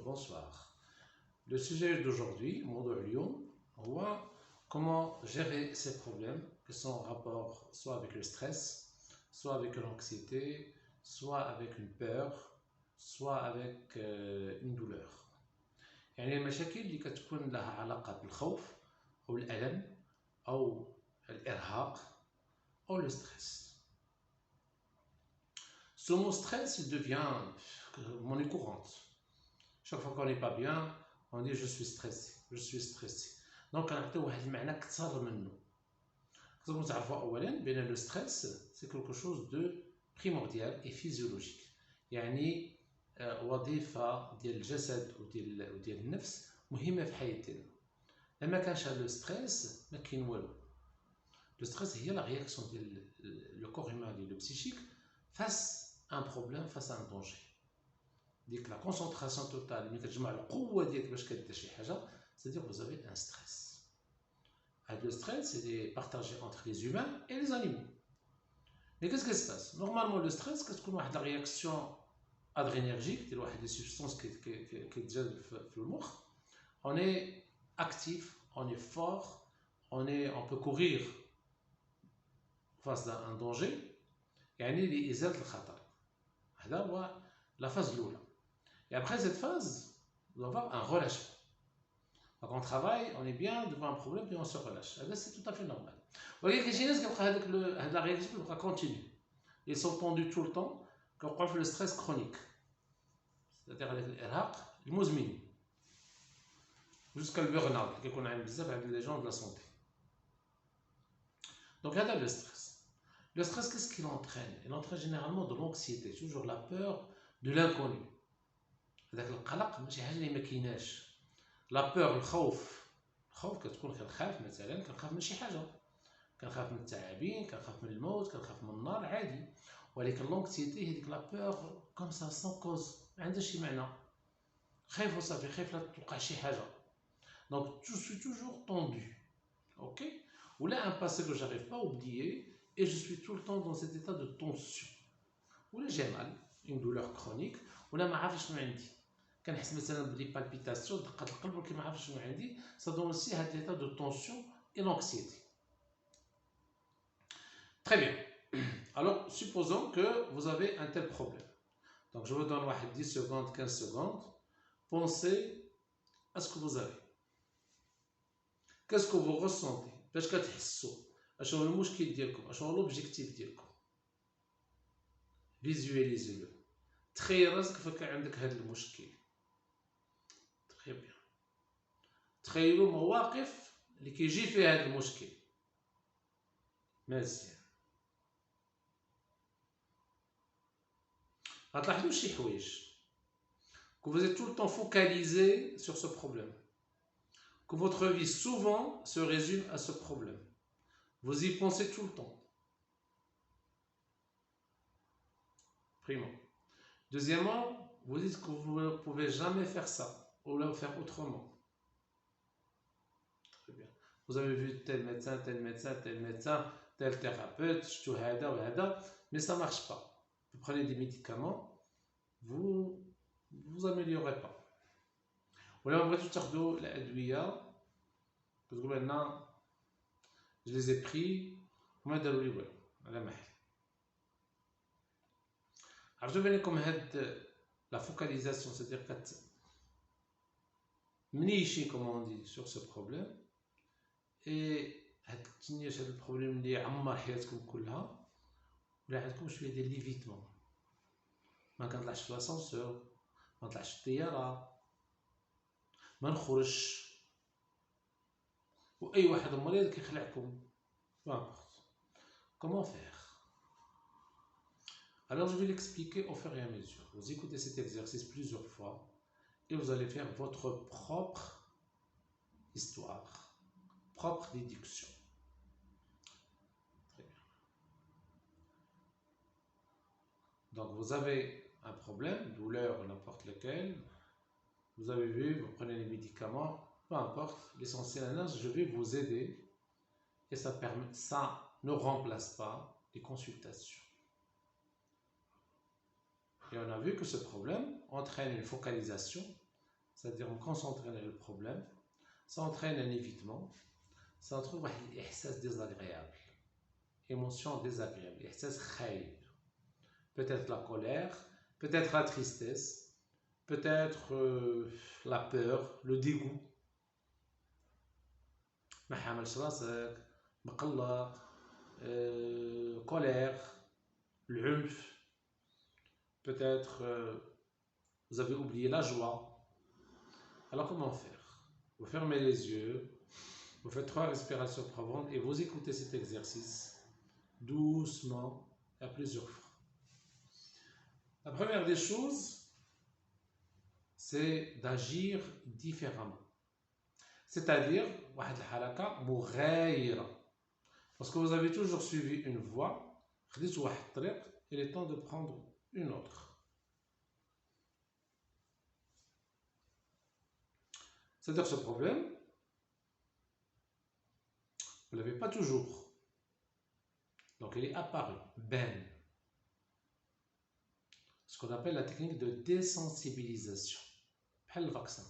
bonsoir. Le sujet d'aujourd'hui, موضوع اليوم هو comment gérer ces problèmes qui sont en rapport soit avec le stress, soit avec l'anxiété, soit avec une peur, soit avec une douleur. يعني المشاكل اللي كتكون لها علاقة بالخوف أو الألم أو الإرهاق أو le stress. Ce mot stress, il devient monnaie courante. Chaque fois qu'on n'est pas bien, on dit je suis stressé, je suis stressé. Donc كنعطيو واحد المعنى أكثر منه. خصكم تعرفوا أولا بأن le stress c'est quelque chose de primordial et physiologique. يعني وظيفة ديال الجسد وديال النفس مهمة في حياتنا. لما كانش هذا الستريس ما كاين والو. Le stress هي la réaction ديال le corps humain et le psychique face à un problème, face à un danger. ديك la concentration totale ملي كتجمع القوة ديالك باش كدير شي حاجة, c'est-à-dire que vous avez un stress. Le stress, c'est partagé entre les humains et les animaux. Mais qu'est-ce qui se passe? Normalement, le stress, qu'est-ce qu'on a de la réaction adrénergique, des substances qui déjà dans le mort. On est actif, on est fort, on peut courir face à un danger. يعني لإزالة الخطر. هذا هو la phase الأولى. Et après cette phase, on va avoir un relâchement. Donc on travaille, on est bien devant un problème, puis on se relâche. C'est tout à fait normal. Vous voyez que les gens qui la réaction va continuer. Ils sont tendus tout le temps, quand on parle le stress chronique. C'est-à-dire l'irhaq, le muzmin. Jusqu'à le burn-out, qu'on a avec les gens de la santé. Donc il y a le stress. Le stress, qu'est-ce qu'il entraîne? Il entraîne généralement de l'anxiété, toujours la peur de l'inconnu. C'est-à-dire que القلق ماشي حاجة اللي ما كايناش. لا بور الخوف كتكون كنخاف مثلا كنخاف من شي حاجه, كنخاف من التعابين, كنخاف من الموت, كنخاف من النار عادي. ولكن لونكسيتي هذيك لا بور كوم سا سون كوز, ما عندهاش شي معنى, خايف وصافي, خايف لا توقع شي حاجه. دونك جو سوي توجور طوندو, اوكي, ولا ان باسي كو j'arrive pas à oublier et je suis tout le temps dans cet état de tension. ولا j'ai mal, une douleur chronique, ولا ما عارفش شنو عندي, كنحس مثلا بلي بالبيتاسيون دقات القلب ولكن ما عرفتش شنو عندي. Ça donne aussi un état de tension et d'anxiété. Très bien. Alors, supposons que vous avez un tel problème. Donc, je vous donne 10 secondes, 15 secondes. Pensez à ce que vous avez. Qu'est-ce que vous ressentez? باش كتحسوا؟ اشنو هو المشكل ديالكم؟ اشنو هو l'objectif ديالكم؟ Visualisez-le. تخيل راسك فاش عندك هذا المشكل. Très bien. تخيلوا مواقف اللي كيجي فيها هذا المشكل. مزيان. غتلاحظوا شي حوايج. Que vous êtes tout le temps focalisé sur ce problème. Que votre vie souvent se résume à ce problème. Vous y pensez tout le temps. Primo. Deuxièmement, vous dites que vous ne pouvez jamais faire ça ou le faire autrement. Très bien. Vous avez vu tel médecin, tel thérapeute, mais ça ne marche pas. Vous prenez des médicaments, vous améliorez pas. ولا بغيتو تاخذوا الادويه كتقولوا لنا je les ai pris وما داروا لي والو على ما حل. عرفتوا بانكم هاد la focalisation, c'est-à-dire que منيشي comme on dit sur ce problème et هاد التنياش, هاد البروبليم اللي عمر حياتكم كلها, ولا عندكم شويه ديال ليفيتمون, ما كنطلعش في لاسانسور, ما نطلعش في الطياره, ما نخرجش, واي واحد مريض كيخلعكم. Comment faire? Alors je vais l'expliquer au fur et à mesure. Vous écoutez cet exercice plusieurs fois et vous allez faire votre propre histoire, propre déduction. Très bien. Donc vous avez un problème, douleur n'importe lequel, vous avez vu, vous prenez les médicaments, peu importe, l'essentiel, je vais vous aider et ça ne remplace pas les consultations. Et on a vu que ce problème entraîne une focalisation c'est-à-dire me concentrer sur le problème, ça entraîne un évitement, ça entraîne un ihsas désagréable, émotion désagréable, ihsas khayb. Peut-être la colère, peut-être la tristesse, peut-être la peur, le dégoût. ما حاملش راسك، مقلق، colère, العنف. Peut-être vous avez oublié la joie. Alors comment faire? Vous fermez les yeux, vous faites 3 respirations profondes et vous écoutez cet exercice doucement à plusieurs fois. La première des choses, c'est d'agir différemment. C'est-à-dire, واحد الحركة مغايرة. Parce que vous avez toujours suivi une voie, خديت واحد الطريق, il est temps de prendre une autre. C'est-à-dire ce problème, vous ne l'avez pas toujours. Donc il est apparu, ben. Ce qu'on appelle la technique de désensibilisation. Le vaccin.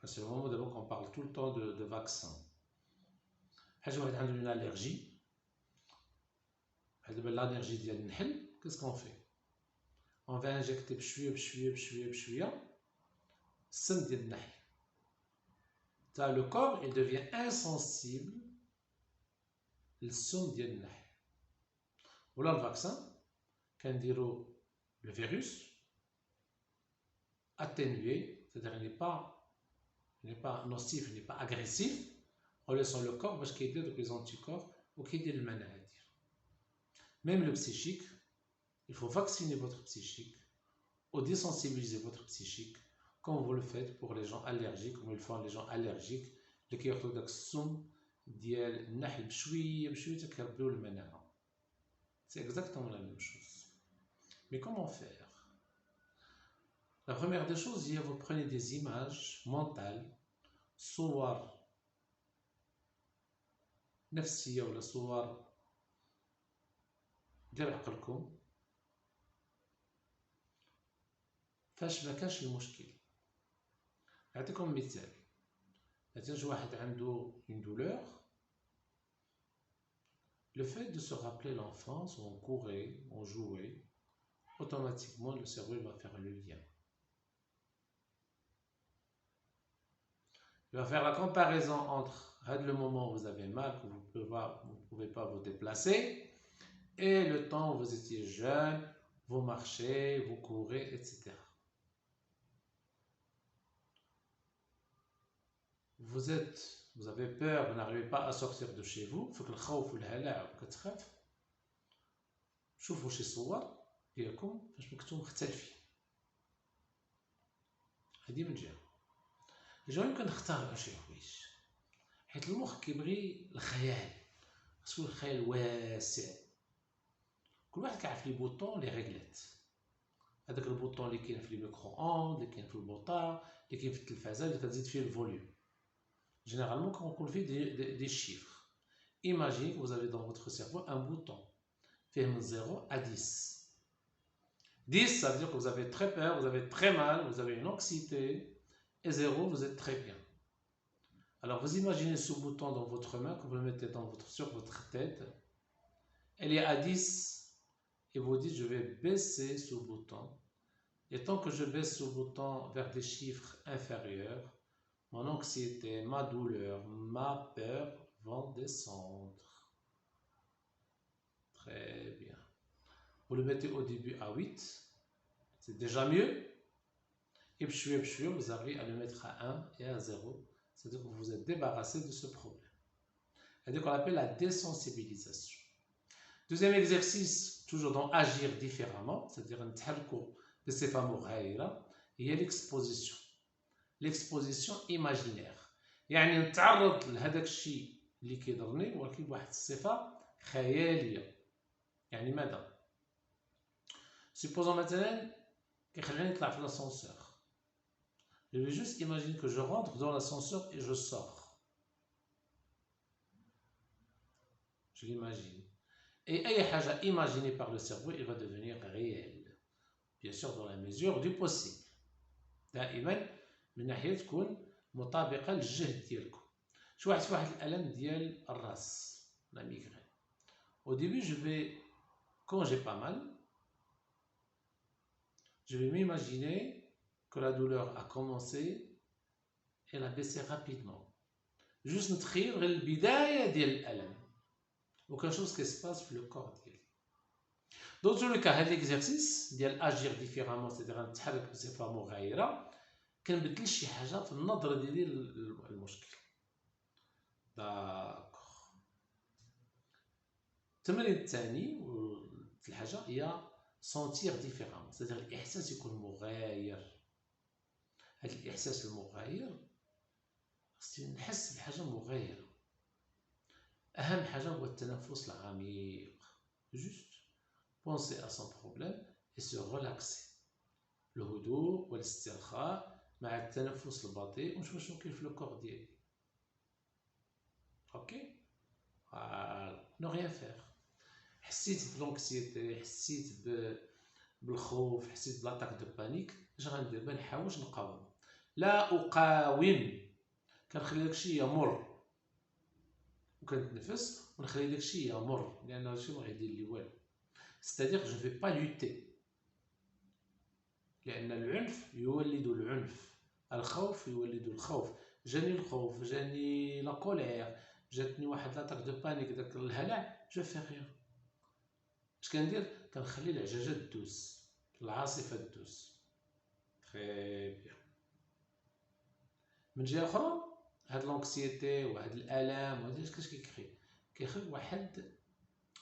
C'est le moment d'abord qu'on parle tout le temps de vaccin. Si on a une allergie, l'allergie ديال النحل, qu'est-ce qu'on fait? On va injecter بشوية السم ديال النحل. Le corps il devient insensible للسم ديال النحل. Voilà le vaccin, كنديرو le virus atténué, c'est-à-dire il n'est pas nocif, il n'est pas agressif, en laissant le corps parce qu'il y a des anticorps ou qu'il y a des maladies. Même le psychique, il faut vacciner votre psychique ou désensibiliser votre psychique comme vous le faites pour les gens allergiques, comme ils font les gens allergiques, les qui ont c'est exactement la même chose. Mais comment faire? La première des choses, vous prenez des images mentales, صور نفسية ولا صور ديال عقلكم فاش ما كانش المشكل. نعطيكم مثال. مثلا شي واحد عنده une douleur, le fait de se rappeler l'enfance où on courait, on jouait, automatiquement le cerveau va faire le lien. Il va faire la comparaison entre le moment où vous avez mal, que vous ne pouvez pas vous déplacer, et le temps où vous étiez jeune, vous marchez, vous courez, etc. Vous avez peur, vous n'arrivez pas à sortir de chez vous, faut que le خوف والهلع وكتخاف. شوفوا شي صور ديالكم فاش كنتو مختلفين. هذه من جهة. الجهة يمكن نختاروا شي حوايج حيت المخ كيبغي الخيال، خصو الخيال واسع. كل واحد كيعرف لي بوطون لي ريغلات، هذاك البوطون اللي كاين في لي ميكرو اون، اللي كاين في البوطا، اللي كاين في التلفازه، اللي كتزيد فيه الفوليوم. Généralement, quand on confie des chiffres, imaginez que vous avez dans votre cerveau un bouton fait de 0 à 10. 10, ça veut dire que vous avez très peur, vous avez très mal, vous avez une anxiété, et 0, vous êtes très bien. Alors, vous imaginez ce bouton dans votre main, que vous le mettez sur votre tête, elle est à 10, et vous dites, je vais baisser ce bouton, et tant que je baisse ce bouton vers des chiffres inférieurs, mon anxiété, ma douleur, ma peur vont descendre. Très bien. Vous le mettez au début à 8, c'est déjà mieux. Et puis, vous arrivez à le mettre à 1 et à 0. C'est-à-dire que vous vous êtes débarrassé de ce problème. C'est-à-dire qu'on appelle la désensibilisation. Deuxième exercice, toujours dans agir différemment, c'est-à-dire un تحركوا بصفة مغايرة, il y a l'exposition. L'exposition imaginaire. يعني نتعرض لهذاك الشيء اللي كيضرني ولكن بواحد الصفة خيالية. يعني ماذا؟ supposons مثلا كيخليني نطلع في l'ascenseur. Je vais juste imaginer que je rentre dans l'ascenseur et je sors. Je l'imagine. Et أي حاجة imaginée par le cerveau, il va devenir réel. bien sûr dans la mesure du possible. دائما من ناحية تكون مطابقة للجهد ديالكم. شي واحد في واحد الألم ديال الراس لا ميغرين. Au début quand j'ai pas mal, je vais m'imaginer que la douleur a commencé et elle a baissé rapidement. Juste نتخيل غير البداية ديال الألم. وكنشوف ce qui se passe في le corps ديالي. Dans tous les cas, هاد l'exercice ديال agir différemment, c'est-à-dire نتحرك بصفة مغايرة، كنبدل شي حاجة في النظرة ديالي للمشكل. داكوغ. التمرين الثاني الحاجة هي sentir différemment، c'est-à-dire الإحساس يكون مغاير. هاد الإحساس المغاير خصني نحس بحاجة مغايرة. أهم حاجة هو التنفس العميق. Juste penser à son problème et se relaxer. الهدوء والاسترخاء مع التنفس البطيء ونشوف شنو كاين في الكور ديالي. اوكي نو ريان فيغ. حسيت بلونكسيتي، حسيت بالخوف، حسيت بلاطاك دو بانيك، اش غندير؟ ما نحاولش نقاوم، لا اقاوم، كنخلي داكشي يمر وكنتنفس ونخلي داكشي يمر، لان هادشي ما غيدير لي والو. c'est-à-dire je vais pas lutter، لأن العنف يولد العنف، الخوف يولد الخوف. جاني الخوف، جاني لا كولير، جاتني واحد لاطاك دو بانيك، داك الهلع، جو في غيان. اش كندير؟ كنخلي العجاجة دوز، العاصفة دوز. تري بيان. من جهة أخرى هاد لونكسيتي وهاد الآلام وهاد اش كيخرج واحد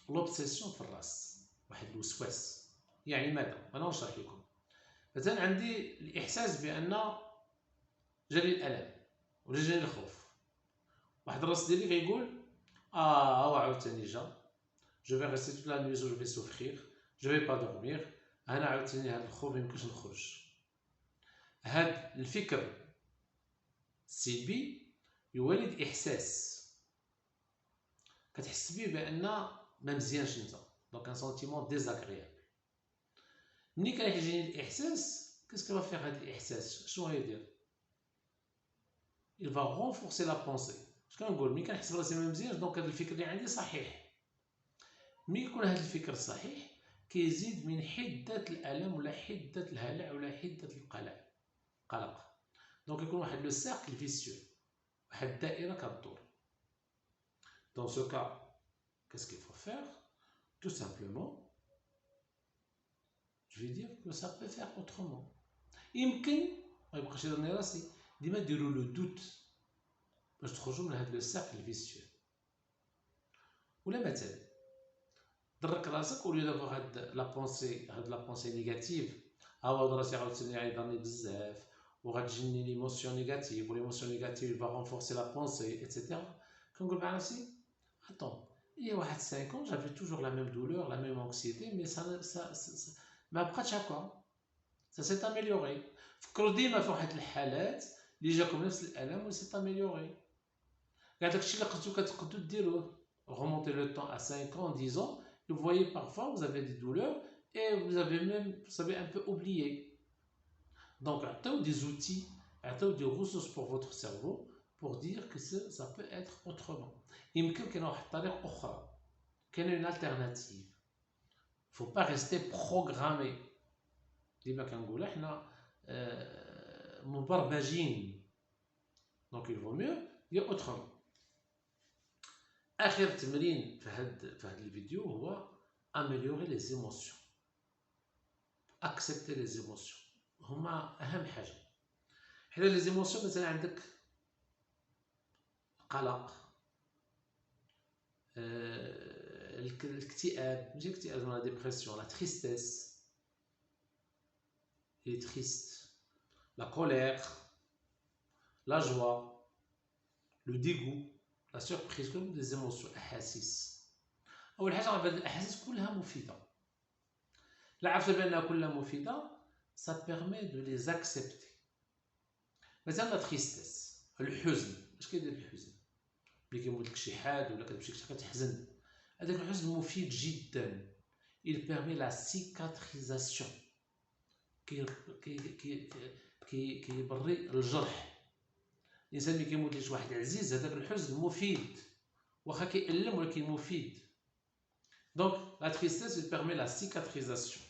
لوبسيسيون في الراس، واحد الوسواس. يعني ماذا؟ أنا نشرح لكم. مثلا عندي الإحساس بأن جاني الألم ولا جاني الخوف، واحد الراس ديالي كيقول هو عاوتاني جا، جو في ريستي توت لا نوي، جو في سوفخيغ، جو في با دورميغ، أنا عاوتاني هاد الخوف ميمكنش نخرج. هاد الفكر السلبي يولد إحساس كتحس بيه بأن ما مزيانش نتا، دونك ان سونتيمون ديزاغريابل. ملي كيجيني الإحساس، كيسكو فيغ هاد الإحساس؟ شنو غيدير؟ il va renforcer la pensée. اش كنقول؟ ملي كنحس براسي ما مزيانش، دونك هاد الفكر اللي عندي صحيح. ملي يكون هاد الفكر صحيح كيزيد من حدة الألم ولا حدة الهلع ولا حدة القلق. دونك يكون واحد لو سيركل فيسيو، واحد الدائرة كدور. Dans ce cas, qu'est-ce qu'il faut faire? Tout simplement, je vais dire que ça peut faire autrement. يمكن ما يبقاش يضرني راسي، ديما ديروا لو دوت باش تخرجوا من هاد لو سيركل فيسيو. ولا مثلا درك راسك ولي دافوغ هاد لا بونسي نيجاتيف، هاد راسي عاوتاني عيضرني بزاف وغتجيني ليموسيون نيجاتيف، وليموسيون نيجاتيف فا رونفورسي لا بونسي ايتترا. كنقول مع راسي attends, il y a واحد 5 ans j'avais toujours la même douleur, la même anxiété, mais ça ما بقاتش هكا، ça s'est amélioré. فكروا ديما في واحد الحالات اللي جاكم نفس الالم و سي اميليوري. كاع داكشي اللي كتقدروا ديروه. remonter le temps à 5 ans, 10 ans, vous voyez parfois vous avez des douleurs et vous avez un peu oublié. Donc عطيو des outils, عطيو des ressources pour votre cerveau pour dire que ça peut être autrement. يمكن كاين واحد الطريقة أخرى، كاين une alternative. faut pas rester programmé. ديما كنقولها حنا مبرمجين. donc il vaut mieux dire autrement. آخر تمرين في هاد الفيديو هو améliorer les émotions. accepter les émotions هما أهم حاجة. حيت les émotions مثلا عندك القلق، الاكتئاب، ماشي الاكتئاب، لا ديبرسيون، لا تريستيس، il est triste، la colère، la joie، le dégoût، la surprise، كلهم دي زيموسيون، احاسيس. اول حاجه هاد الاحاسيس كلها مفيده. لا عرفت بانها كلها مفيده، ça permet de les accepter. مثلا لا تريستيس، الحزن، اش كيدير الحزن؟ ملي كيموت لك شي حد ولا كتمشي كتحزن، هذاك الحزن مفيد جدا. il permet la cicatrisation. كيبري الجرح. الانسان ملي كيموت ليه شي واحد عزيز هذاك الحزن مفيد واخا كيألم ولكن مفيد. دونك لا تريستيس il permet la cicatrisation.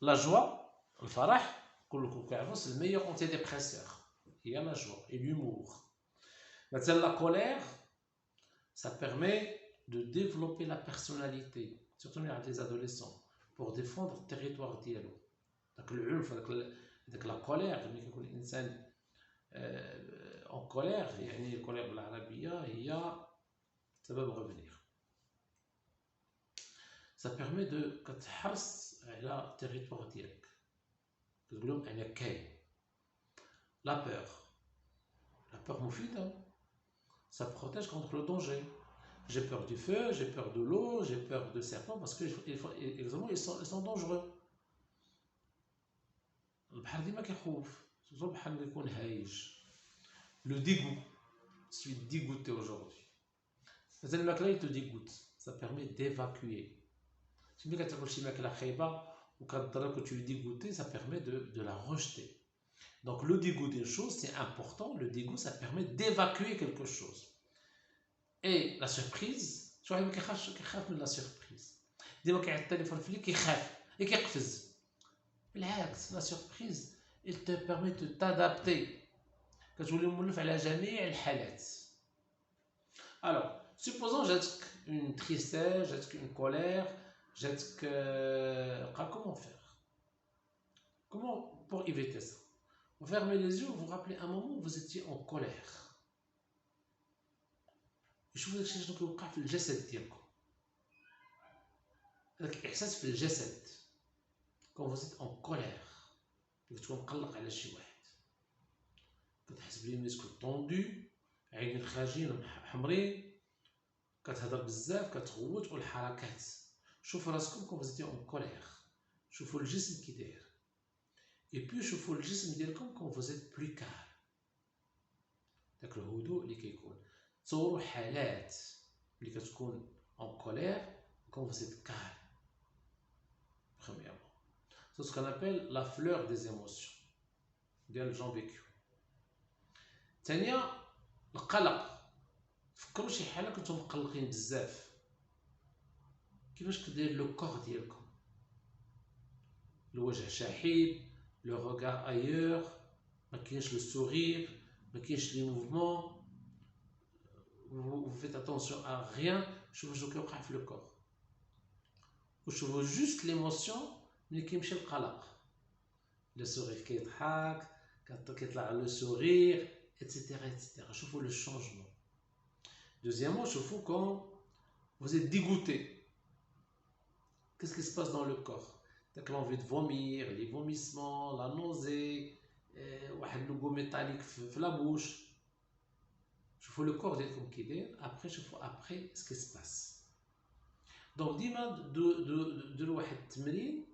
La joie الفرح كلكم كيعرفوا سي الميور اونتي ديبريسور هي la joie et l'humour. مثلا la colère ça permet de développer la personnalité surtout chez les adolescents pour défendre le territoire ديالو. داك العنف داك لا كولير ملي كيكون الانسان en colère يعني الكولير بالعربيه هي سبب revenir. Ça permet de كتحرص على التريتوار ديالك كتقول لهم انا كاين. La peur مفيده. Ça protège contre le danger. J'ai peur du feu, j'ai peur de l'eau, j'ai peur de serpents parce que ils sont dangereux. البحر ديما كيخوف سورتو البحر ملي يكون هايج. Le dégoût, je suis dégoûté aujourd'hui. مثلا الماكله te dégoûte, ça permet d'évacuer. Si tu as شي ماكله خايبه وكتضرك و tu es dégoûté, ça permet de la rejeter. Donc le dégoût d'une chose, c'est important. Le dégoût, ça permet d'évacuer quelque chose. Et la surprise, شو واحد ما كيخاف من لا سيربريز. ديما كيعيط التليفون في الليل كيخاف كيقفز. بالعكس لا سيربريز il te permet de t'adapter. كتولي مولف على جميع الحالات. Alors, supposons جاتك une tristesse, جاتك une colère, جاتك comment faire? Comment pour éviter ça? Vous fermez les yeux, vous vous rappelez un moment où vous étiez en colère. شوفوا داكشي شنو كيوقع في الجسد ديالكم. هذاك الاحساس في الجسد كون vous êtes en colère. كتكون مقلق على شي واحد. كتحس بلي مسكو طوندو، عينين خارجين حمرين، كتهضر بزاف، كتغوت والحركات. شوفوا راسكم كون vous étiez en colère. شوفوا الجسم كي داير. Et puis شوفوا الجسم ديالكم كون vous êtes plus calme. داك الهدوء اللي كيكون. تصوروا حالات اللي كتكون en colère quand vous êtes calme. Premièrement. C'est ce qu'on appelle la fleur des émotions. ديال Jean Bécu. ثانيا القلق. فكروا شي حالة كنتم مقلقين بزاف. كيفاش كدير لو كور ديالكم؟ الوجه شاحب، لو regard ailleurs، ما كاينش لو sourire، ما كاينش لي موفمون. Vous faites attention à rien, شوفوا كيوقع في لو كور. وشوفوا جوست ليموسيون ملي كيمشي القلق. لو سورير كيضحك، كيطلع لو سورير etc etc. شوفوا لو شونجمون. Deuxièmement, شوفوا quand vous êtes dégoûté. Qu'est-ce qui se passe dans le corps? داك l'envie de vomir, les vomissements, la nausée, واحد لوغو ميتاليك في لا بوش. شوفوا لو كور ديالكم كي داير. ابري شوفوا ابري ce qui se passe. دونك ديما ديروا واحد التمرين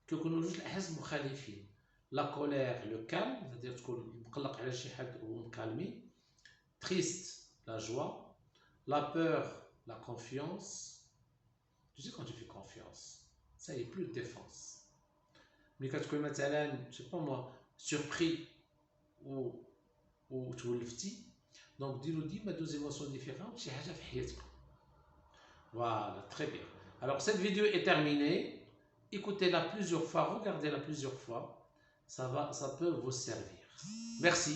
كيكونوا جوج الاحاسيس مخالفين. لا كولير لو كالم c'est-à-dire تكون مقلق على شي حد ومكالمي. Triste la joie. La peur la confiance. Tu sais quand tu fais confiance ça y est plus de défense. ملي كتكون مثلا je sais pas moi surpris ou تولفتي دونك ديروا ديما دوز émotions différentes شي حاجه في حياتكم. Voilà, très bien. Alors cette vidéo est terminée. Écoutez-la plusieurs fois, regardez-la plusieurs fois. Ça peut vous servir. Merci.